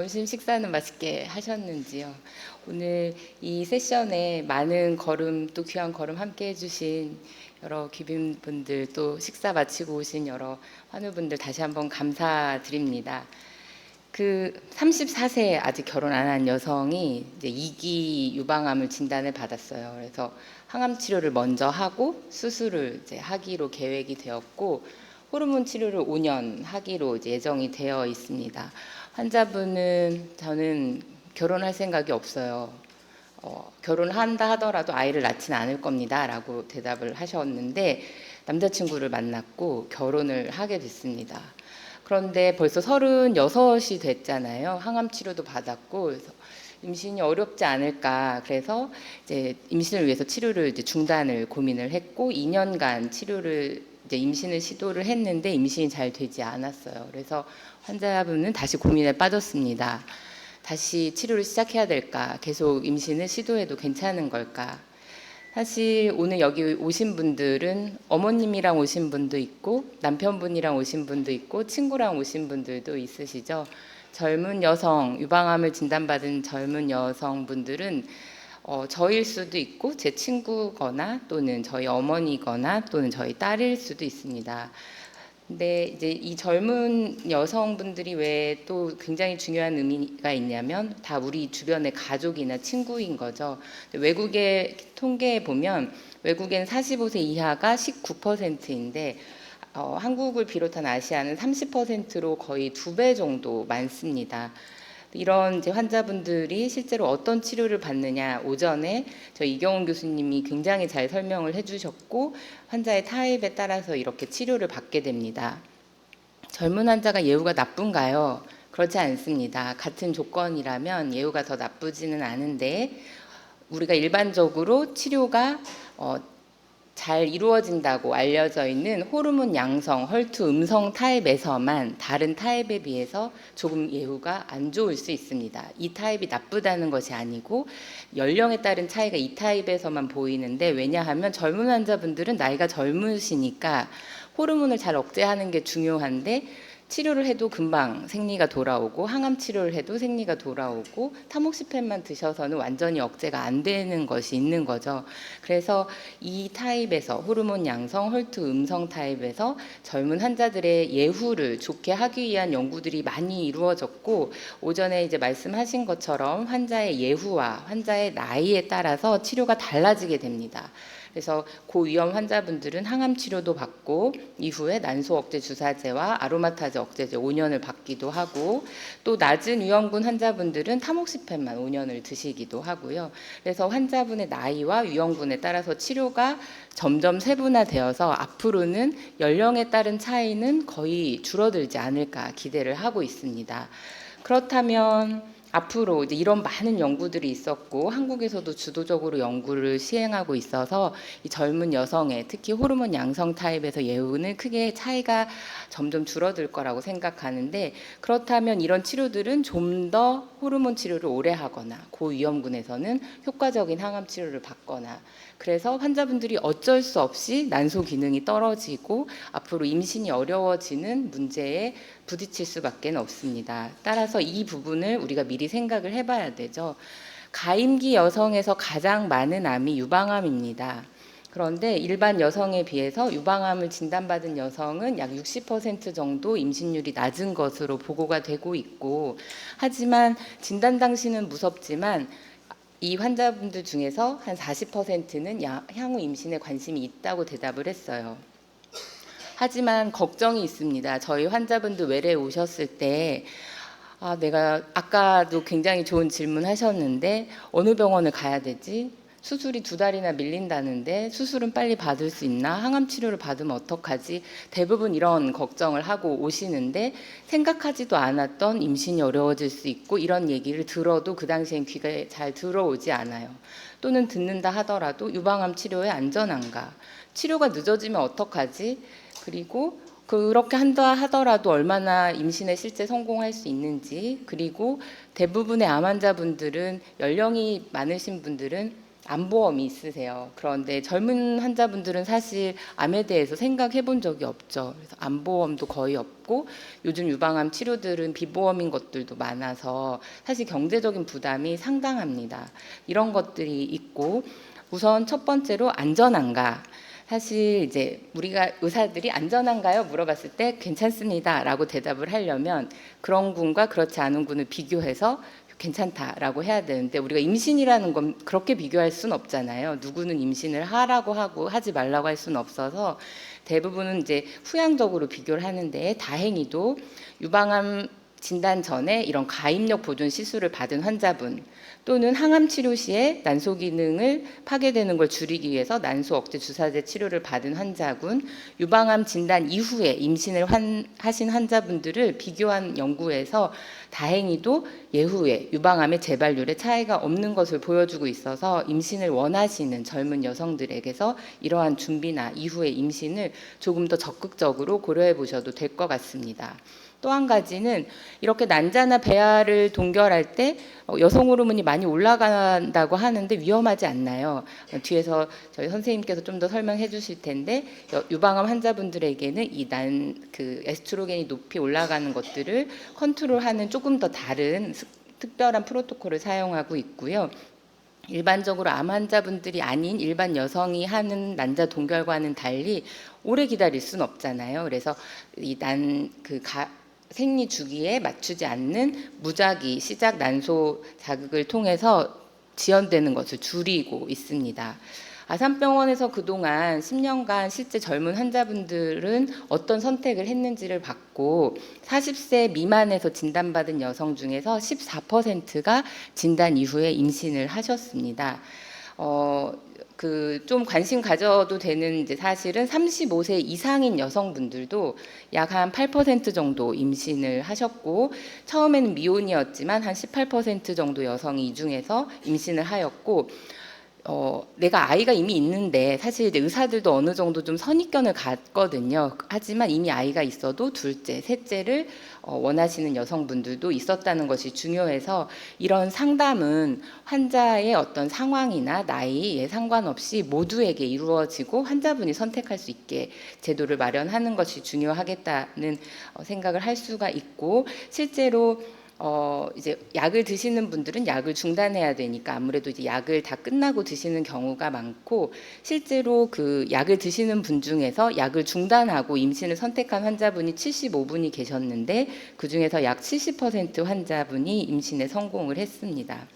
점심 식사는 맛있게 하셨는지요? 오늘 이 세션에 많은 걸음, 또 귀한 걸음 함께 해주신 여러 귀빈분들, 또 식사 마치고 오신 여러 환우분들 다시 한번 감사드립니다. 34세 아직 결혼 안 한 여성이 이제 2기 유방암을 진단을 받았어요. 그래서 항암 치료를 먼저 하고 수술을 이제 하기로 계획이 되었고, 호르몬 치료를 5년 하기로 이제 예정이 되어 있습니다. 환자분은 저는 결혼할 생각이 없어요. 결혼한다 하더라도 아이를 낳지는 않을 겁니다 라고 대답을 하셨는데, 남자친구를 만났고 결혼을 하게 됐습니다. 그런데 벌써 36이 됐잖아요. 항암 치료도 받았고, 그래서 임신이 어렵지 않을까. 그래서 이제 임신을 위해서 치료를 이제 중단을 고민을 했고, 2년간 치료를 이제 임신을 시도를 했는데 임신이 잘 되지 않았어요. 그래서 환자분은 다시 고민에 빠졌습니다. 다시 치료를 시작해야 될까? 계속 임신을 시도해도 괜찮은 걸까? 사실 오늘 여기 오신 분들은 어머님이랑 오신 분도 있고 남편분이랑 오신 분도 있고 친구랑 오신 분들도 있으시죠. 젊은 여성, 유방암을 진단받은 젊은 여성분들은 저일 수도 있고 제 친구거나 또는 저희 어머니거나 또는 저희 딸일 수도 있습니다. 근데 이제 이 젊은 여성분들이 왜 또 굉장히 중요한 의미가 있냐면 다 우리 주변의 가족이나 친구인 거죠. 외국의 통계에 보면 외국엔 45세 이하가 19%인데 한국을 비롯한 아시아는 30%로 거의 2배 정도 많습니다. 이런 이제 환자분들이 실제로 어떤 치료를 받느냐, 오전에 저희 이경훈 교수님이 굉장히 잘 설명을 해주셨고, 환자의 타입에 따라서 이렇게 치료를 받게 됩니다. 젊은 환자가 예후가 나쁜가요? 그렇지 않습니다. 같은 조건이라면 예후가 더 나쁘지는 않은데, 우리가 일반적으로 치료가 잘 이루어진다고 알려져 있는 호르몬 양성, 헐투 음성 타입에서만 다른 타입에 비해서 조금 예후가 안 좋을 수 있습니다. 이 타입이 나쁘다는 것이 아니고 연령에 따른 차이가 이 타입에서만 보이는데, 왜냐하면 젊은 환자분들은 나이가 젊으시니까 호르몬을 잘 억제하는 게 중요한데, 치료를 해도 금방 생리가 돌아오고 항암 치료를 해도 생리가 돌아오고 타모시펜만 드셔서는 완전히 억제가 안 되는 것이 있는 거죠. 그래서 이 타입에서 호르몬 양성, 헐투 음성 타입에서 젊은 환자들의 예후를 좋게 하기 위한 연구들이 많이 이루어졌고, 오전에 이제 말씀하신 것처럼 환자의 예후와 환자의 나이에 따라서 치료가 달라지게 됩니다. 그래서 고위험 환자분들은 항암 치료도 받고 이후에 난소 억제 주사제와 아로마타제 억제제 5년을 받기도 하고, 또 낮은 위험군 환자분들은 타목시펜만 5년을 드시기도 하고요. 그래서 환자분의 나이와 위험군에 따라서 치료가 점점 세분화되어서 앞으로는 연령에 따른 차이는 거의 줄어들지 않을까 기대를 하고 있습니다. 그렇다면 앞으로 이제 이런 많은 연구들이 있었고 한국에서도 주도적으로 연구를 시행하고 있어서 이 젊은 여성의 특히 호르몬 양성 타입에서 예후는 크게 차이가 점점 줄어들 거라고 생각하는데, 그렇다면 이런 치료들은 좀 더 호르몬 치료를 오래 하거나 고위험군에서는 효과적인 항암 치료를 받거나, 그래서 환자분들이 어쩔 수 없이 난소 기능이 떨어지고 앞으로 임신이 어려워지는 문제에 부딪힐 수밖에 없습니다. 따라서 이 부분을 우리가 미리 생각을 해봐야 되죠. 가임기 여성에서 가장 많은 암이 유방암입니다. 그런데 일반 여성에 비해서 유방암을 진단받은 여성은 약 60% 정도 임신율이 낮은 것으로 보고가 되고 있고, 하지만 진단 당시는 무섭지만 이 환자분들 중에서 한 40%는 향후 임신에 관심이 있다고 대답을 했어요. 하지만 걱정이 있습니다. 저희 환자분들 외래 오셨을 때 내가 아까도 굉장히 좋은 질문 하셨는데 어느 병원을 가야 되지? 수술이 2달이나 밀린다는데 수술은 빨리 받을 수 있나? 항암 치료를 받으면 어떡하지? 대부분 이런 걱정을 하고 오시는데, 생각하지도 않았던 임신이 어려워질 수 있고 이런 얘기를 들어도 그 당시엔 귀가 잘 들어오지 않아요. 또는 듣는다 하더라도 유방암 치료에 안전한가? 치료가 늦어지면 어떡하지? 그리고 그렇게 한다 하더라도 얼마나 임신에 실제 성공할 수 있는지, 그리고 대부분의 암 환자분들은 연령이 많으신 분들은 암보험이 있으세요. 그런데 젊은 환자분들은 사실 암에 대해서 생각해 본 적이 없죠. 그래서 암보험도 거의 없고 요즘 유방암 치료들은 비보험인 것들도 많아서 사실 경제적인 부담이 상당합니다. 이런 것들이 있고 우선 첫 번째로 안전한가. 사실 이제 우리가 의사들이 안전한가요? 물어봤을 때 괜찮습니다라고 대답을 하려면 그런 군과 그렇지 않은 군을 비교해서 괜찮다라고 해야 되는데 우리가 임신이라는 건 그렇게 비교할 수는 없잖아요. 누구는 임신을 하라고 하고 하지 말라고 할 수는 없어서 대부분은 이제 후양적으로 비교를 하는데 다행히도 유방암 진단 전에 이런 가입력 보존 시술을 받은 환자분 또는 항암 치료 시에 난소 기능을 파괴되는 걸 줄이기 위해서 난소 억제 주사제 치료를 받은 환자군, 유방암 진단 이후에 임신을 하신 환자분들을 비교한 연구에서 다행히도 예후에 유방암의 재발률에 차이가 없는 것을 보여주고 있어서 임신을 원하시는 젊은 여성들에게서 이러한 준비나 이후의 임신을 조금 더 적극적으로 고려해 보셔도 될 것 같습니다. 또 한 가지는 이렇게 난자나 배아를 동결할 때 여성 호르몬이 많이 올라간다고 하는데 위험하지 않나요? 뒤에서 저희 선생님께서 좀 더 설명해 주실 텐데 유방암 환자분들에게는 그 에스트로겐이 높이 올라가는 것들을 컨트롤하는 조금 더 다른 특별한 프로토콜을 사용하고 있고요. 일반적으로 암 환자분들이 아닌 일반 여성이 하는 난자 동결과는 달리 오래 기다릴 수는 없잖아요. 그래서 생리 주기에 맞추지 않는 무작위 시작 난소 자극을 통해서 지연되는 것을 줄이고 있습니다. 아산병원에서 그동안 10년간 실제 젊은 환자분들은 어떤 선택을 했는지를 봤고 40세 미만에서 진단받은 여성 중에서 14%가 진단 이후에 임신을 하셨습니다. 좀 관심 가져도 되는 이제 사실은 35세 이상인 여성분들도 약 한 8% 정도 임신을 하셨고 처음에는 미혼이었지만 한 18% 정도 여성이 이 중에서 임신을 하였고 내가 아이가 이미 있는데 사실 이제 의사들도 어느 정도 좀 선입견을 갖거든요. 하지만 이미 아이가 있어도 둘째, 셋째를 원하시는 여성분들도 있었다는 것이 중요해서 이런 상담은 환자의 어떤 상황이나 나이에 상관없이 모두에게 이루어지고 환자분이 선택할 수 있게 제도를 마련하는 것이 중요하겠다는 생각을 할 수가 있고 실제로 이제 약을 드시는 분들은 약을 중단해야 되니까 아무래도 이제 약을 다 끝나고 드시는 경우가 많고 실제로 그 약을 드시는 분 중에서 약을 중단하고 임신을 선택한 환자분이 75분이 계셨는데 그 중에서 약 70% 환자분이 임신에 성공을 했습니다.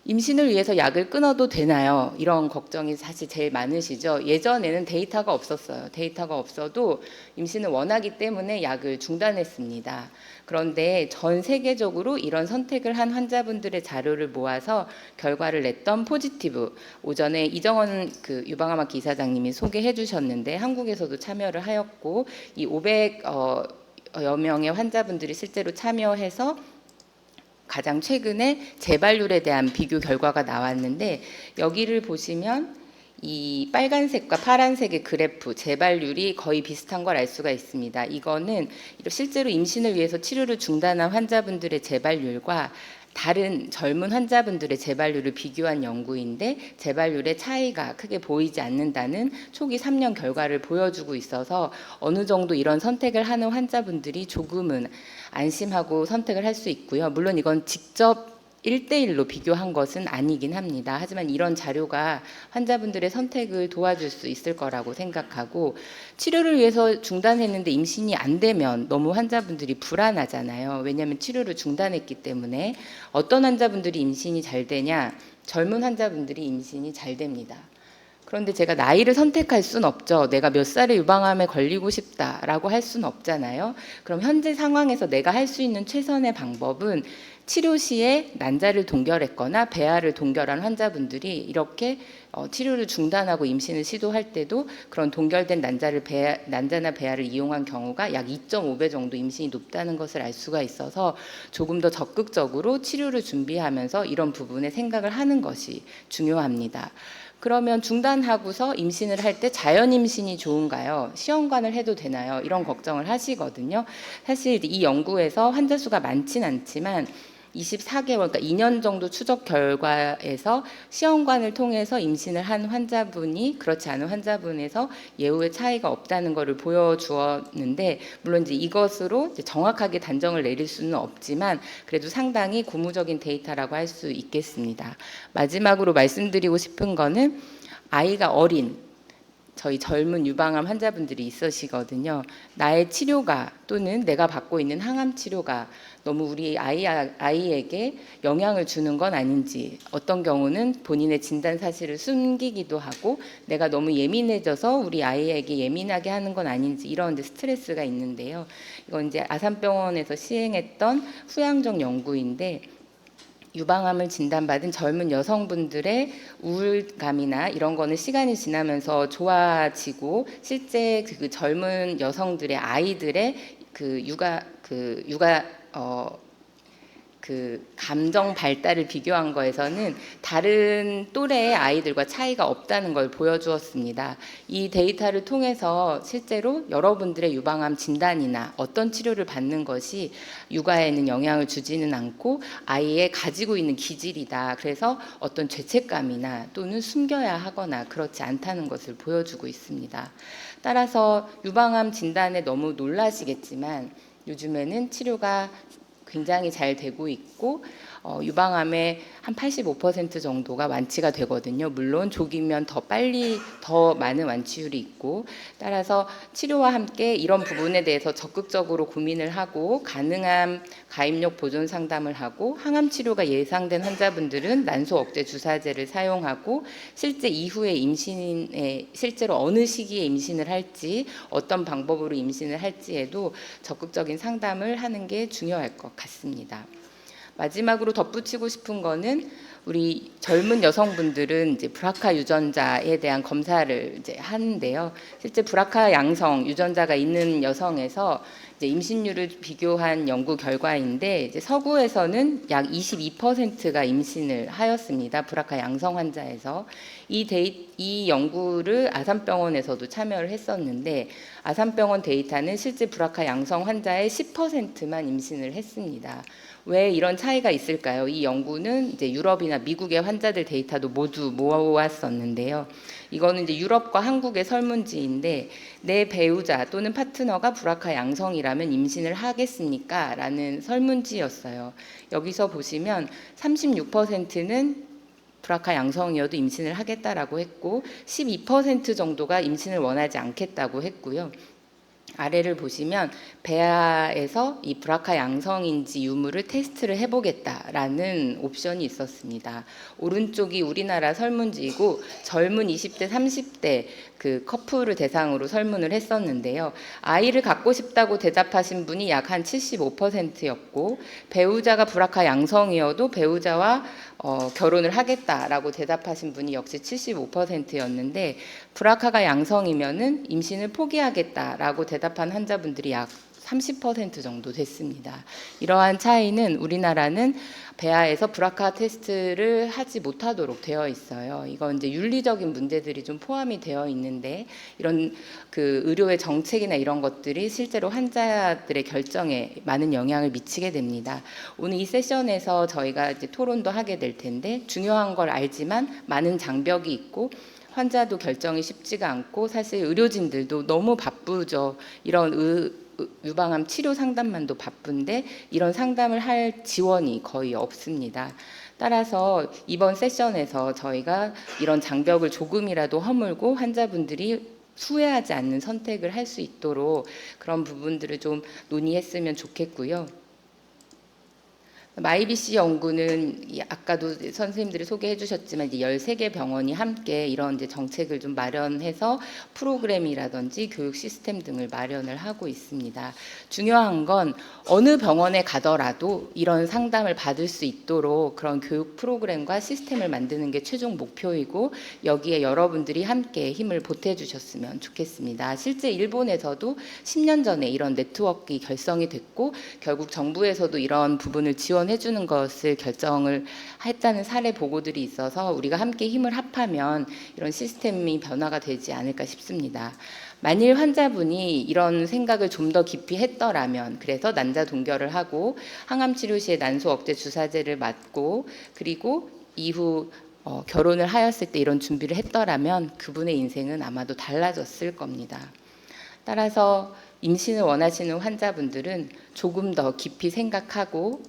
임신을 위해서 약을 끊어도 되나요? 이런 걱정이 사실 제일 많으시죠. 예전에는 데이터가 없었어요. 데이터가 없어도 임신을 원하기 때문에 약을 중단했습니다. 그런데 전 세계적으로 이런 선택을 한 환자분들의 자료를 모아서 결과를 냈던 포지티브, 오전에 이정원 그 유방암학회 이사장님이 소개해 주셨는데 한국에서도 참여를 하였고 이 500여 명의 환자분들이 실제로 참여해서 가장 최근에 재발률에 대한 비교 결과가 나왔는데 여기를 보시면 이 빨간색과 파란색의 그래프 재발률이 거의 비슷한 걸 알 수가 있습니다. 이거는 실제로 임신을 위해서 치료를 중단한 환자분들의 재발률과 다른 젊은 환자분들의 재발률을 비교한 연구인데 재발률의 차이가 크게 보이지 않는다는 초기 3년 결과를 보여주고 있어서 어느 정도 이런 선택을 하는 환자분들이 조금은 안심하고 선택을 할 수 있고요. 물론 이건 직접 1대1로 비교한 것은 아니긴 합니다. 하지만 이런 자료가 환자분들의 선택을 도와줄 수 있을 거라고 생각하고 치료를 위해서 중단했는데 임신이 안 되면 너무 환자분들이 불안하잖아요. 왜냐하면 치료를 중단했기 때문에 어떤 환자분들이 임신이 잘 되냐? 젊은 환자분들이 임신이 잘 됩니다. 그런데 제가 나이를 선택할 수는 없죠. 내가 몇 살에 유방암에 걸리고 싶다라고 할 수는 없잖아요. 그럼 현재 상황에서 내가 할 수 있는 최선의 방법은 치료 시에 난자를 동결했거나 배아를 동결한 환자분들이 이렇게 치료를 중단하고 임신을 시도할 때도 그런 동결된 난자나 배아를 이용한 경우가 약 2.5배 정도 임신이 높다는 것을 알 수가 있어서 조금 더 적극적으로 치료를 준비하면서 이런 부분에 생각을 하는 것이 중요합니다. 그러면 중단하고서 임신을 할 때 자연 임신이 좋은가요? 시험관을 해도 되나요? 이런 걱정을 하시거든요. 사실 이 연구에서 환자 수가 많진 않지만 24개월, 그러니까 2년 정도 추적 결과에서 시험관을 통해서 임신을 한 환자분이 그렇지 않은 환자분에서 예후의 차이가 없다는 것을 보여주었는데, 물론 이제 이것으로 이제 정확하게 단정을 내릴 수는 없지만 그래도 상당히 고무적인 데이터라고 할 수 있겠습니다. 마지막으로 말씀드리고 싶은 거는 아이가 어린 저희 젊은 유방암 환자분들이 있으시거든요. 나의 치료가 또는 내가 받고 있는 항암 치료가 너무 우리 아이에게 영향을 주는 건 아닌지, 어떤 경우는 본인의 진단 사실을 숨기기도 하고 내가 너무 예민해져서 우리 아이에게 예민하게 하는 건 아닌지, 이런 이제 스트레스가 있는데요. 이건 이제 아산병원에서 시행했던 후양적 연구인데, 유방암을 진단받은 젊은 여성분들의 우울감이나 이런 거는 시간이 지나면서 좋아지고, 실제 그 젊은 여성들의 아이들의 그 감정 발달을 비교한 거에서는 다른 또래의 아이들과 차이가 없다는 걸 보여주었습니다. 이 데이터를 통해서 실제로 여러분들의 유방암 진단이나 어떤 치료를 받는 것이 육아에는 영향을 주지는 않고 아이의 가지고 있는 기질이다, 그래서 어떤 죄책감이나 또는 숨겨야 하거나 그렇지 않다는 것을 보여주고 있습니다. 따라서 유방암 진단에 너무 놀라시겠지만 요즘에는 치료가 굉장히 잘 되고 있고, 유방암의 한 85% 정도가 완치가 되거든요. 물론 조기면 더 빨리 더 많은 완치율이 있고, 따라서 치료와 함께 이런 부분에 대해서 적극적으로 고민을 하고 가능한 가입력 보존 상담을 하고, 항암 치료가 예상된 환자분들은 난소 억제 주사제를 사용하고, 실제 이후에 임신에 실제로 어느 시기에 임신을 할지 어떤 방법으로 임신을 할지에도 적극적인 상담을 하는 게 중요할 것 같습니다. 마지막으로 덧붙이고 싶은 거는, 우리 젊은 여성분들은 이제 브라카 유전자에 대한 검사를 이제 하는데요. 실제 브라카 양성 유전자가 있는 여성에서 이제 임신율을 비교한 연구 결과인데, 이제 서구에서는 약 22%가 임신을 하였습니다. 브라카 양성 환자에서. 이 연구를 아산병원에서도 참여를 했었는데, 아산병원 데이터는 실제 브라카 양성 환자의 10%만 임신을 했습니다. 왜 이런 차이가 있을까요? 이 연구는 이제 유럽이나 미국의 환자들 데이터도 모두 모았었는데요. 이거는 이제 유럽과 한국의 설문지인데, 내 배우자 또는 파트너가 브라카 양성이라면 임신을 하겠습니까? 라는 설문지였어요. 여기서 보시면 36%는 브라카 양성이어도 임신을 하겠다라고 했고, 12% 정도가 임신을 원하지 않겠다고 했고요. 아래를 보시면 배아에서 이 브라카 양성인지 유무를 테스트를 해보겠다라는 옵션이 있었습니다. 오른쪽이 우리나라 설문지이고, 젊은 20대, 30대 그 커플을 대상으로 설문을 했었는데요. 아이를 갖고 싶다고 대답하신 분이 약 한 75%였고, 배우자가 브라카 양성이어도 배우자와 결혼을 하겠다라고 대답하신 분이 역시 75%였는데, 브라카가 양성이면은 임신을 포기하겠다라고 대답한 환자분들이 약 30% 정도 됐습니다. 이러한 차이는, 우리나라는 배아에서 브라카 테스트를 하지 못하도록 되어 있어요. 이건 이제 윤리적인 문제들이 좀 포함이 되어 있는데, 이런 그 의료의 정책이나 이런 것들이 실제로 환자들의 결정에 많은 영향을 미치게 됩니다. 오늘 이 세션에서 저희가 이제 토론도 하게 될 텐데, 중요한 걸 알지만 많은 장벽이 있고 환자도 결정이 쉽지가 않고, 사실 의료진들도 너무 바쁘죠. 이런 유방암 치료 상담만도 바쁜데 이런 상담을 할 지원이 거의 없습니다. 따라서 이번 세션에서 저희가 이런 장벽을 조금이라도 허물고 환자분들이 후회하지 않는 선택을 할 수 있도록 그런 부분들을 좀 논의했으면 좋겠고요. 마이비씨 연구는 아까도 선생님들이 소개해 주셨지만 이제 13개 병원이 함께 이런 이제 정책을 좀 마련해서 프로그램이라든지 교육 시스템 등을 마련을 하고 있습니다. 중요한 건 어느 병원에 가더라도 이런 상담을 받을 수 있도록 그런 교육 프로그램과 시스템을 만드는 게 최종 목표이고, 여기에 여러분들이 함께 힘을 보태 주셨으면 좋겠습니다. 실제 일본에서도 10년 전에 이런 네트워크 결성이 됐고, 결국 정부에서도 이런 부분을 지원 지원해 주는 것을 결정을 했다는 사례 보고들이 있어서 우리가 함께 힘을 합하면 이런 시스템이 변화가 되지 않을까 싶습니다. 만일 환자분이 이런 생각을 좀 더 깊이 했더라면, 그래서 난자 동결을 하고 항암 치료 시에 난소 억제 주사제를 맞고 그리고 이후 결혼을 하였을 때 이런 준비를 했더라면 그분의 인생은 아마도 달라졌을 겁니다. 따라서 임신을 원하시는 환자분들은 조금 더 깊이 생각하고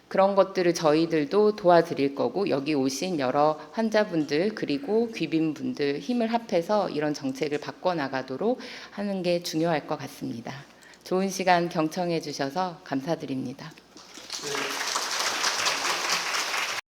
그런 것들을 저희들도 도와드릴 거고, 여기 오신 여러 환자분들 그리고 귀빈분들 힘을 합해서 이런 정책을 바꿔나가도록 하는 게 중요할 것 같습니다. 좋은 시간 경청해 주셔서 감사드립니다.